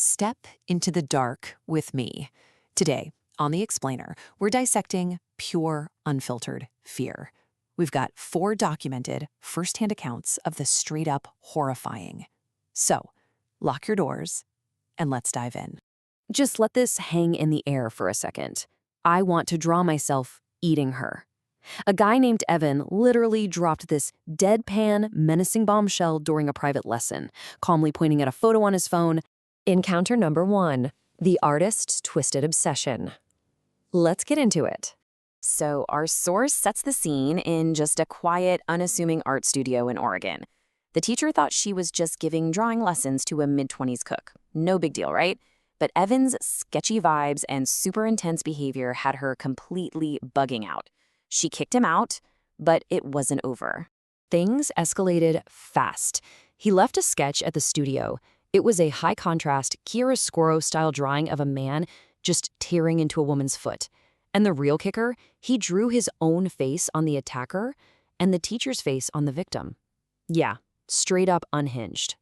Step into the dark with me. Today, on The Explainer, we're dissecting pure, unfiltered fear. We've got 4 documented, firsthand accounts of the straight-up horrifying. So, lock your doors, and let's dive in. Just let this hang in the air for a second. I want to draw myself eating her. A guy named Evan literally dropped this deadpan, menacing bombshell during a private lesson, calmly pointing at a photo on his phone. Encounter number 1, the artist's twisted obsession. Let's get into it. So our source sets the scene in just a quiet, unassuming art studio in Oregon. The teacher thought she was just giving drawing lessons to a mid-20s cook. No big deal, right? But Evan's sketchy vibes and super intense behavior had her completely bugging out. She kicked him out, but it wasn't over. Things escalated fast. He left a sketch at the studio. It was a high-contrast chiaroscuro-style drawing of a man just tearing into a woman's foot. And the real kicker, he drew his own face on the attacker and the teacher's face on the victim. Yeah, straight up unhinged.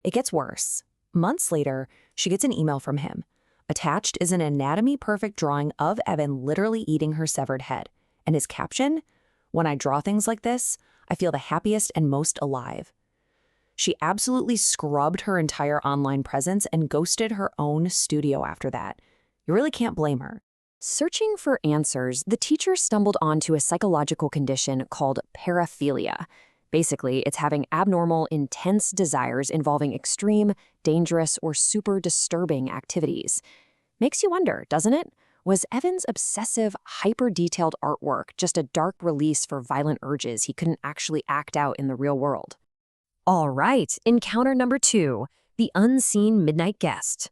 It gets worse. Months later, she gets an email from him. Attached is an anatomy-perfect drawing of Evan literally eating her severed head. And his caption, "When I draw things like this, I feel the happiest and most alive." She absolutely scrubbed her entire online presence and ghosted her own studio after that. You really can't blame her. Searching for answers, the teacher stumbled onto a psychological condition called paraphilia. Basically, it's having abnormal, intense desires involving extreme, dangerous, or super disturbing activities. Makes you wonder, doesn't it? Was Evan's obsessive, hyper-detailed artwork just a dark release for violent urges he couldn't actually act out in the real world? All right, encounter number 2, the unseen midnight guest.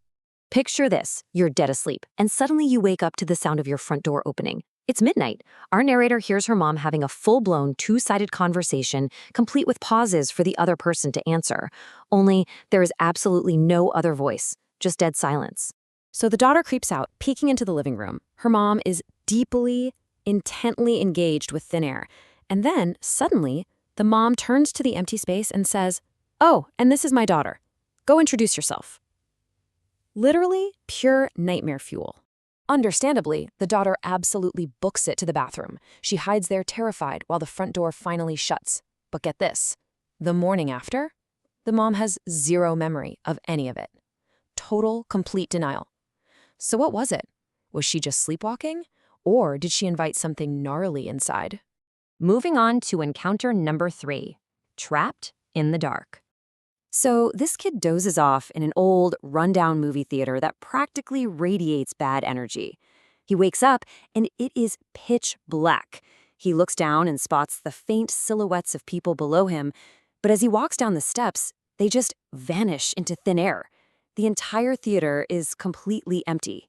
Picture this, you're dead asleep, and suddenly you wake up to the sound of your front door opening. It's midnight. Our narrator hears her mom having a full-blown, two-sided conversation, complete with pauses for the other person to answer. Only there is absolutely no other voice, just dead silence. So the daughter creeps out, peeking into the living room. Her mom is deeply, intently engaged with thin air. And then, suddenly, the mom turns to the empty space and says, "Oh, and this is my daughter. Go introduce yourself." Literally pure nightmare fuel. Understandably, the daughter absolutely books it to the bathroom. She hides there terrified while the front door finally shuts. But get this, the morning after, the mom has zero memory of any of it. Total, complete denial. So what was it? Was she just sleepwalking? Or did she invite something gnarly inside? Moving on to encounter number 3, trapped in the dark. So this kid dozes off in an old, rundown movie theater that practically radiates bad energy. He wakes up, and it is pitch black. He looks down and spots the faint silhouettes of people below him, but as he walks down the steps, they just vanish into thin air. The entire theater is completely empty.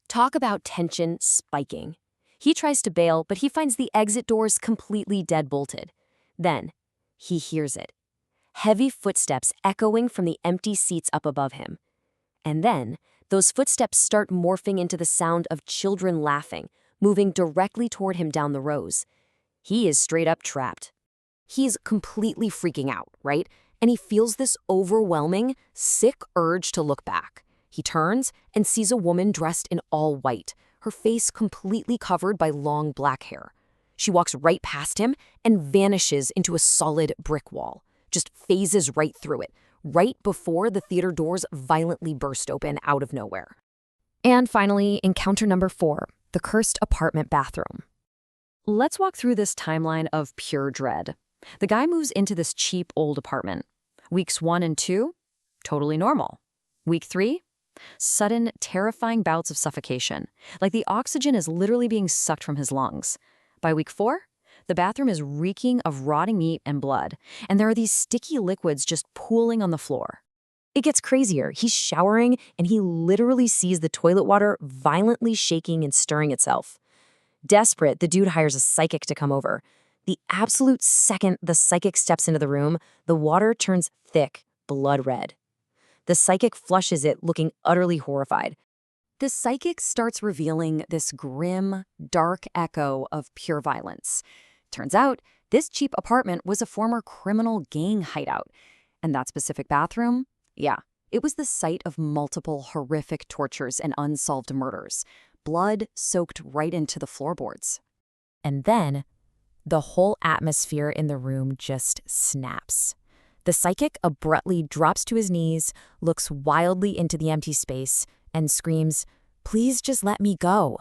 Talk about tension spiking. He tries to bail, but he finds the exit doors completely dead-bolted. Then, he hears it. Heavy footsteps echoing from the empty seats up above him. And then, those footsteps start morphing into the sound of children laughing, moving directly toward him down the rows. He is straight up trapped. He's completely freaking out, right? And he feels this overwhelming, sick urge to look back. He turns and sees a woman dressed in all white, her face completely covered by long black hair. She walks right past him and vanishes into a solid brick wall. Just phases right through it, right before the theater doors violently burst open out of nowhere. And finally, encounter number 4, the cursed apartment bathroom. Let's walk through this timeline of pure dread. The guy moves into this cheap old apartment. Weeks 1 and 2, totally normal. Week 3, sudden, terrifying bouts of suffocation, like the oxygen is literally being sucked from his lungs. By week 4, the bathroom is reeking of rotting meat and blood, and there are these sticky liquids just pooling on the floor. It gets crazier. He's showering, and he literally sees the toilet water violently shaking and stirring itself. Desperate, the dude hires a psychic to come over. The absolute second the psychic steps into the room, the water turns thick, blood red. The psychic flushes it, looking utterly horrified. The psychic starts revealing this grim, dark echo of pure violence. Turns out, this cheap apartment was a former criminal gang hideout. And that specific bathroom? Yeah, It was the site of multiple horrific tortures and unsolved murders, blood soaked right into the floorboards. And then, the whole atmosphere in the room just snaps. The psychic abruptly drops to his knees, looks wildly into the empty space, and screams, "Please just let me go."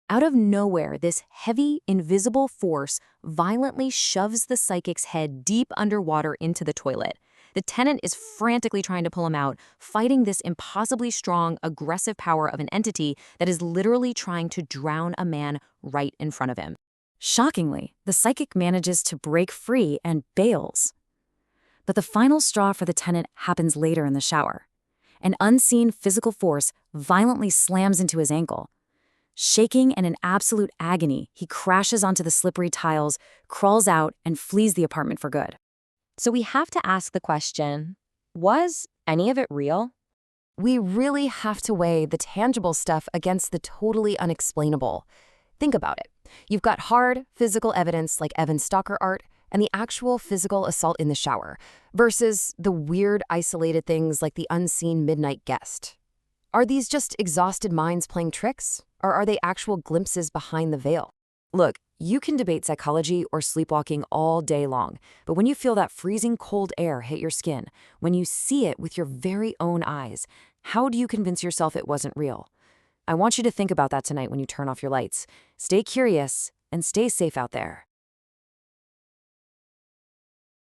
Out of nowhere, this heavy, invisible force violently shoves the psychic's head deep underwater into the toilet. The tenant is frantically trying to pull him out, fighting this impossibly strong, aggressive power of an entity that is literally trying to drown a man right in front of him. Shockingly, the psychic manages to break free and bails. But the final straw for the tenant happens later in the shower. An unseen physical force violently slams into his ankle. Shaking and in absolute agony, he crashes onto the slippery tiles, crawls out, and flees the apartment for good. So we have to ask the question, was any of it real? We really have to weigh the tangible stuff against the totally unexplainable. Think about it. You've got hard, physical evidence like Evan's stalker art and the actual physical assault in the shower, versus the weird, isolated things like the unseen midnight guest. Are these just exhausted minds playing tricks, or are they actual glimpses behind the veil? Look, you can debate psychology or sleepwalking all day long, but when you feel that freezing cold air hit your skin, when you see it with your very own eyes, how do you convince yourself it wasn't real? I want you to think about that tonight when you turn off your lights. Stay curious and stay safe out there.